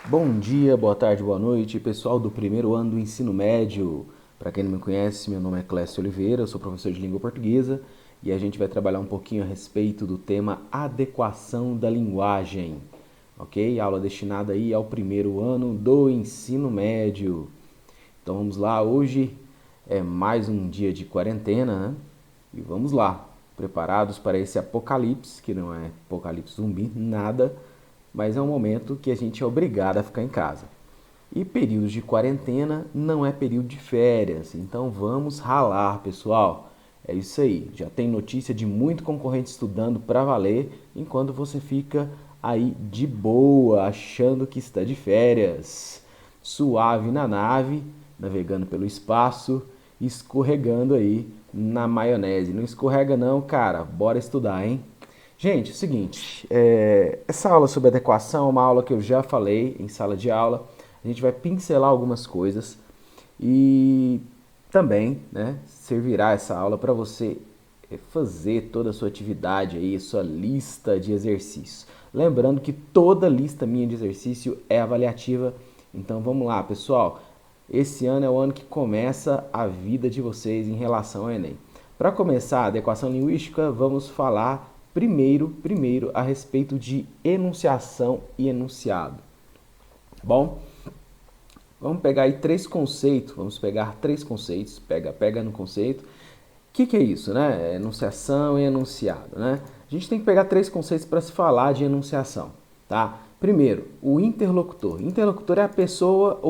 Bom dia, boa tarde, boa noite, pessoal do primeiro ano do ensino médio. Para quem não me conhece, meu nome é Clécio Oliveira, eu sou professor de língua portuguesa e a gente vai trabalhar um pouquinho a respeito do tema adequação da linguagem, ok? Aula destinada aí ao primeiro ano do ensino médio. Então vamos lá, hoje é mais um dia de quarentena, né? E vamos lá, preparados para esse apocalipse, que não é apocalipse zumbi, nada, mas é um momento que a gente é obrigado a ficar em casa. E período de quarentena não é período de férias, então vamos ralar, pessoal. É isso aí, já tem notícia de muito concorrente estudando para valer, enquanto você fica aí de boa, achando que está de férias, suave na nave, navegando pelo espaço, escorregando aí na maionese. Não escorrega não, cara, bora estudar, hein? Gente, é o seguinte, essa aula sobre adequação é uma aula que eu já falei em sala de aula. A gente vai pincelar algumas coisas e também, né, servirá essa aula para você fazer toda a sua atividade aí, sua lista de exercícios. Lembrando que toda lista minha de exercício é avaliativa. Então vamos lá, pessoal. Esse ano é o ano que começa a vida de vocês em relação ao Enem. Para começar a adequação linguística, vamos falar primeiro a respeito de enunciação e enunciado. Bom, vamos pegar aí três conceitos, pega no conceito. O que é isso, né? Enunciação e enunciado, né? A gente tem que pegar três conceitos para se falar de enunciação, tá? Primeiro, o interlocutor. Interlocutor é a pessoa,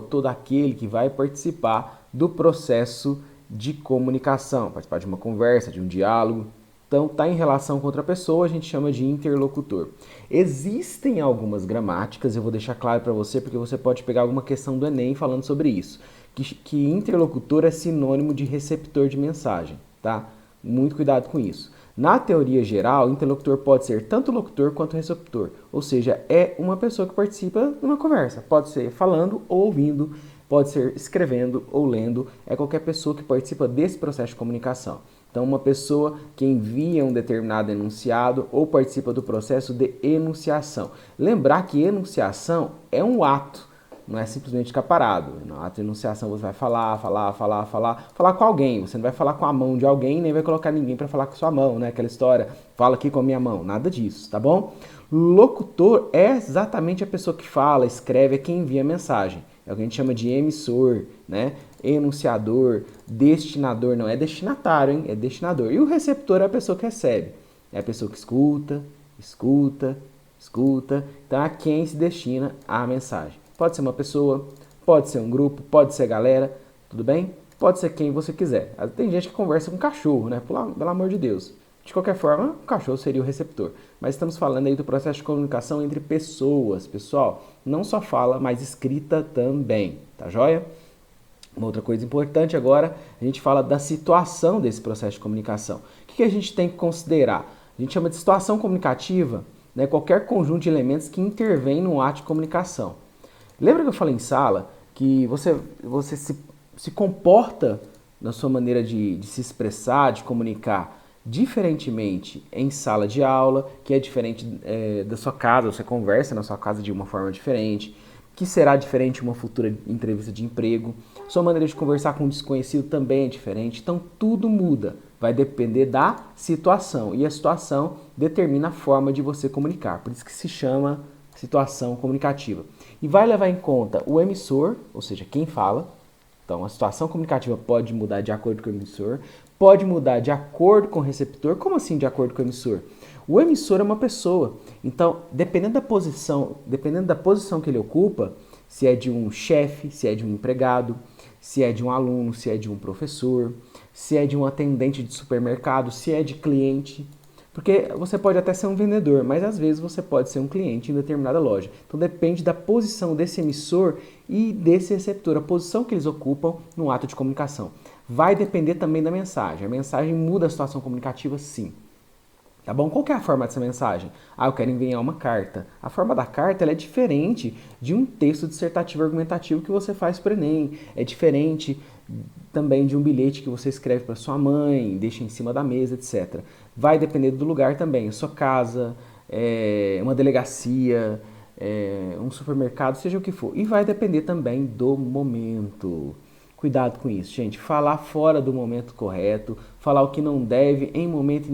todo aquele que vai participar do processo de comunicação, participar de uma conversa, de um diálogo. Então, está em relação com outra pessoa, a gente chama de interlocutor. Existem algumas gramáticas, eu vou deixar claro para você, porque você pode pegar alguma questão do Enem falando sobre isso, que interlocutor é sinônimo de receptor de mensagem, tá? Muito cuidado com isso. Na teoria geral, interlocutor pode ser tanto locutor quanto receptor, ou seja, é uma pessoa que participa de uma conversa, pode ser falando ou ouvindo, pode ser escrevendo ou lendo, é qualquer pessoa que participa desse processo de comunicação. Então, uma pessoa que envia um determinado enunciado ou participa do processo de enunciação. Lembrar que enunciação é um ato, não é simplesmente ficar parado. No ato de enunciação você vai falar com alguém. Você não vai falar com a mão de alguém, nem vai colocar ninguém para falar com sua mão, né? Aquela história, fala aqui com a minha mão. Nada disso, tá bom? Locutor é exatamente a pessoa que fala, escreve, é quem envia a mensagem. É o que a gente chama de emissor, né? Enunciador, destinador, não é destinatário, hein? É destinador. E o receptor é a pessoa que recebe. É a pessoa que escuta. Então, a quem se destina a mensagem. Pode ser uma pessoa, pode ser um grupo, pode ser galera, tudo bem? Pode ser quem você quiser. Tem gente que conversa com cachorro, né? Pelo amor de Deus. De qualquer forma, o cachorro seria o receptor. Mas estamos falando aí do processo de comunicação entre pessoas, pessoal. Não só fala, mas escrita também, tá joia? Uma outra coisa importante agora, a gente fala da situação desse processo de comunicação. O que a gente tem que considerar? A gente chama de situação comunicativa, né, qualquer conjunto de elementos que intervém no ato de comunicação. Lembra que eu falei em sala que você se comporta na sua maneira de se expressar, de comunicar, diferentemente em sala de aula, que é diferente da sua casa, você conversa na sua casa de uma forma diferente, que será diferente em uma futura entrevista de emprego. Sua maneira de conversar com um desconhecido também é diferente, então tudo muda. Vai depender da situação, e a situação determina a forma de você comunicar, por isso que se chama situação comunicativa. E vai levar em conta o emissor, ou seja, quem fala. Então, a situação comunicativa pode mudar de acordo com o emissor, pode mudar de acordo com o receptor. Como assim de acordo com o emissor? O emissor é uma pessoa. Então, dependendo da posição que ele ocupa, se é de um chefe, se é de um empregado, se é de um aluno, se é de um professor, se é de um atendente de supermercado, se é de cliente. Porque você pode até ser um vendedor, mas às vezes você pode ser um cliente em determinada loja. Então depende da posição desse emissor e desse receptor, a posição que eles ocupam no ato de comunicação. Vai depender também da mensagem. A mensagem muda a situação comunicativa, sim. Tá bom? Qual que é a forma dessa mensagem? Eu quero enviar uma carta. A forma da carta ela é diferente de um texto dissertativo argumentativo que você faz para o Enem. É diferente também de um bilhete que você escreve para sua mãe, deixa em cima da mesa, etc. Vai depender do lugar também. Sua casa, uma delegacia, um supermercado, seja o que for. E vai depender também do momento. Cuidado com isso, gente. Falar fora do momento correto, falar o que não deve em momento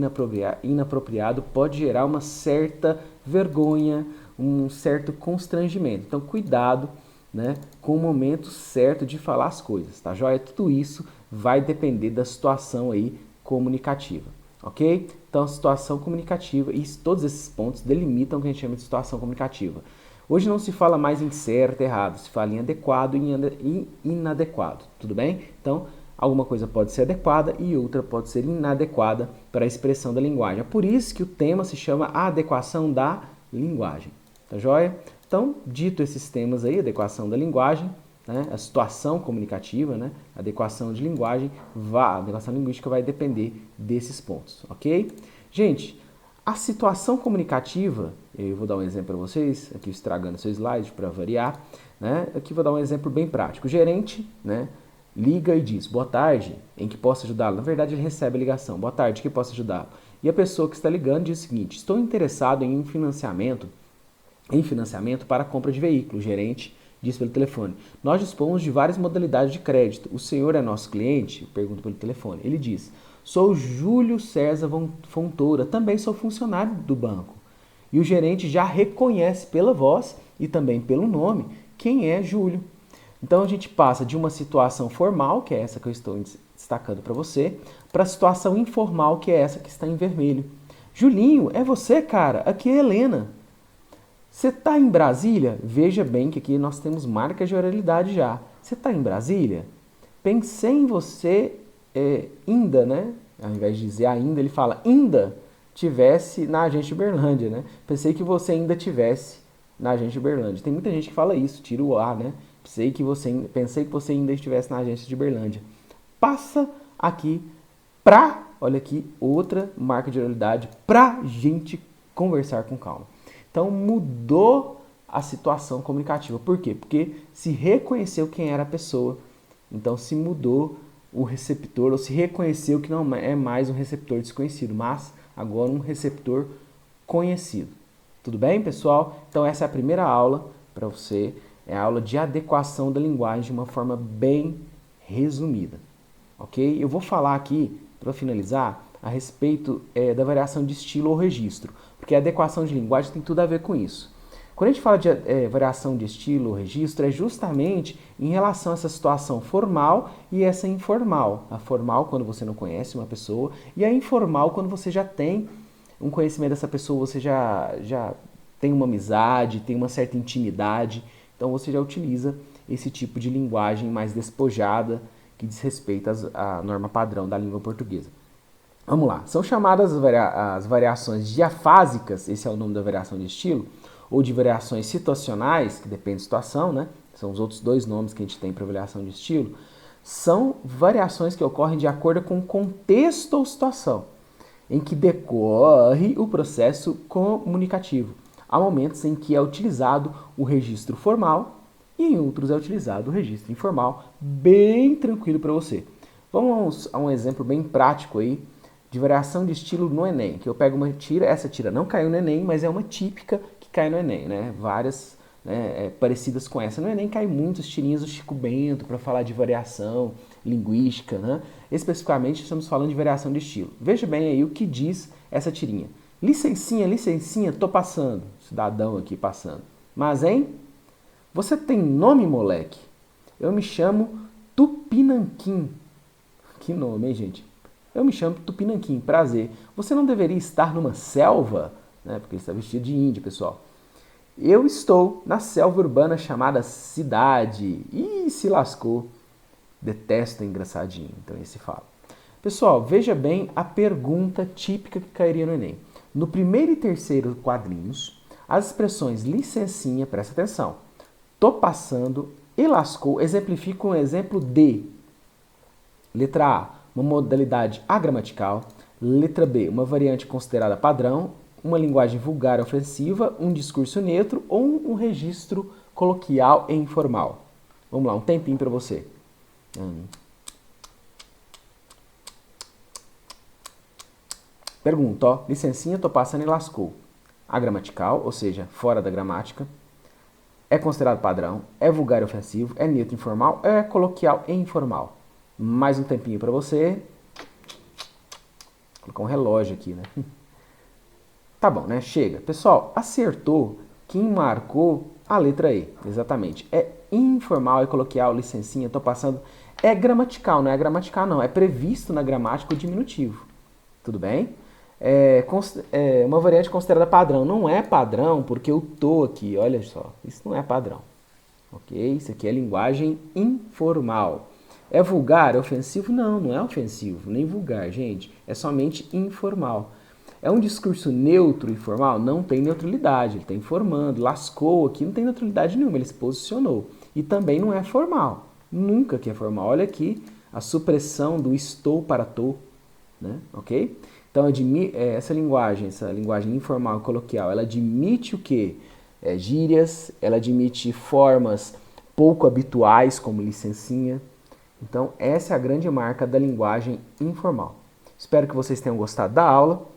inapropriado pode gerar uma certa vergonha, um certo constrangimento. Então, cuidado, né, com o momento certo de falar as coisas, tá joia? Tudo isso vai depender da situação aí comunicativa, ok? Então, a situação comunicativa e todos esses pontos delimitam o que a gente chama de situação comunicativa. Hoje não se fala mais em certo e errado, se fala em adequado e inadequado, tudo bem? Então, alguma coisa pode ser adequada e outra pode ser inadequada para a expressão da linguagem. É por isso que o tema se chama adequação da linguagem, tá joia? Então, dito esses temas aí, adequação da linguagem, né, a situação comunicativa, né, adequação de linguagem, a adequação linguística vai depender desses pontos, ok? Gente, a situação comunicativa, eu vou dar um exemplo para vocês, aqui estragando seu slide para variar, né? Aqui vou dar um exemplo bem prático. O gerente, né, liga e diz, boa tarde, em que posso ajudá-lo? Na verdade, ele recebe a ligação, boa tarde, em que posso ajudá-lo? E a pessoa que está ligando diz o seguinte, estou interessado em financiamento para a compra de veículo. O gerente diz pelo telefone, nós dispomos de várias modalidades de crédito. O senhor é nosso cliente? Pergunto pelo telefone. Ele diz, sou Júlio César Fontoura, também sou funcionário do banco. E o gerente já reconhece pela voz e também pelo nome quem é Júlio. Então a gente passa de uma situação formal, que é essa que eu estou destacando para você, para a situação informal, que é essa que está em vermelho. Julinho, é você, cara? Aqui é Helena. Você está em Brasília? Veja bem que aqui nós temos marcas de oralidade já. Você está em Brasília? Pensei em você ainda, né? Ao invés de dizer ainda, ele fala ainda tivesse na agência de Uberlândia, né? Pensei que você ainda tivesse na agência de Uberlândia. Tem muita gente que fala isso, tira o A, né? Pensei que você ainda estivesse na agência de Uberlândia. Passa aqui olha aqui, outra marca de oralidade pra gente conversar com calma. Então mudou a situação comunicativa. Por quê? Porque se reconheceu quem era a pessoa. Então se mudou o receptor, ou se reconheceu que não é mais um receptor desconhecido, mas agora um receptor conhecido. Tudo bem, pessoal? Então essa é a primeira aula para você. É a aula de adequação da linguagem de uma forma bem resumida. Ok? Eu vou falar aqui, para finalizar, a respeito da variação de estilo ou registro, porque a adequação de linguagem tem tudo a ver com isso. Quando a gente fala de variação de estilo ou registro, é justamente em relação a essa situação formal e essa informal. A formal, quando você não conhece uma pessoa, e a informal, quando você já tem um conhecimento dessa pessoa, você já tem uma amizade, tem uma certa intimidade, então você já utiliza esse tipo de linguagem mais despojada, que diz respeito à norma padrão da língua portuguesa. Vamos lá, são chamadas as variações diafásicas, esse é o nome da variação de estilo, ou de variações situacionais, que depende da situação, né? São os outros dois nomes que a gente tem para variação de estilo. São variações que ocorrem de acordo com o contexto ou situação em que decorre o processo comunicativo. Há momentos em que é utilizado o registro formal e em outros é utilizado o registro informal, bem tranquilo para você. Vamos a um exemplo bem prático aí de variação de estilo no Enem, que eu pego uma tira, essa tira não caiu no Enem, mas é uma típica que cai no Enem, né? Várias parecidas com essa. No Enem cai muitas tirinhas do Chico Bento para falar de variação linguística, né? Especificamente estamos falando de variação de estilo. Veja bem aí o que diz essa tirinha. Licencinha, licencinha, tô passando. Cidadão aqui passando. Mas, hein? Você tem nome, moleque? Eu me chamo Tupinanquim. Que nome, hein, gente? Eu me chamo Tupinanquim, prazer. Você não deveria estar numa selva? Né? Porque ele está vestido de índio, pessoal. Eu estou na selva urbana chamada cidade. Ih, se lascou. Detesto engraçadinho, então esse fala. Pessoal, veja bem a pergunta típica que cairia no Enem. No primeiro e terceiro quadrinhos, as expressões licencinha, presta atenção, tô passando e lascou, exemplificam um exemplo de letra A, uma modalidade agramatical, letra B, uma variante considerada padrão, uma linguagem vulgar ofensiva, um discurso neutro ou um registro coloquial e informal. Vamos lá, um tempinho para você. Pergunta, ó, licencinha, tô passando e lascou. Agramatical, ou seja, fora da gramática. É considerado padrão, é vulgar e ofensivo, é neutro e informal, é coloquial e informal. Mais um tempinho para você. Vou colocar um relógio aqui, né? Tá bom, né? Chega. Pessoal, acertou quem marcou a letra E. Exatamente. É informal, é coloquial, licencinha, tô passando. É gramatical, não é gramatical não. É previsto na gramática o diminutivo. Tudo bem? É uma variante considerada padrão. Não é padrão porque eu tô aqui, olha só. Isso não é padrão. Ok? Isso aqui é linguagem informal. É vulgar? É ofensivo? Não, não é ofensivo, nem vulgar, gente. É somente informal. É um discurso neutro e formal? Não tem neutralidade. Ele está informando, lascou aqui, não tem neutralidade nenhuma, ele se posicionou. E também não é formal. Nunca que é formal. Olha aqui a supressão do estou para tô, né? Ok? Então, essa linguagem informal e coloquial, ela admite o quê? Gírias, ela admite formas pouco habituais, como licencinha. Então, essa é a grande marca da linguagem informal. Espero que vocês tenham gostado da aula,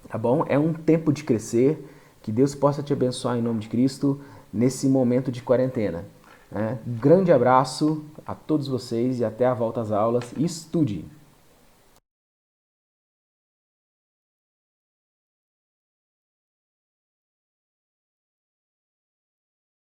tá bom? É um tempo de crescer, que Deus possa te abençoar em nome de Cristo nesse momento de quarentena, né? Grande abraço a todos vocês e até a volta às aulas. Estude!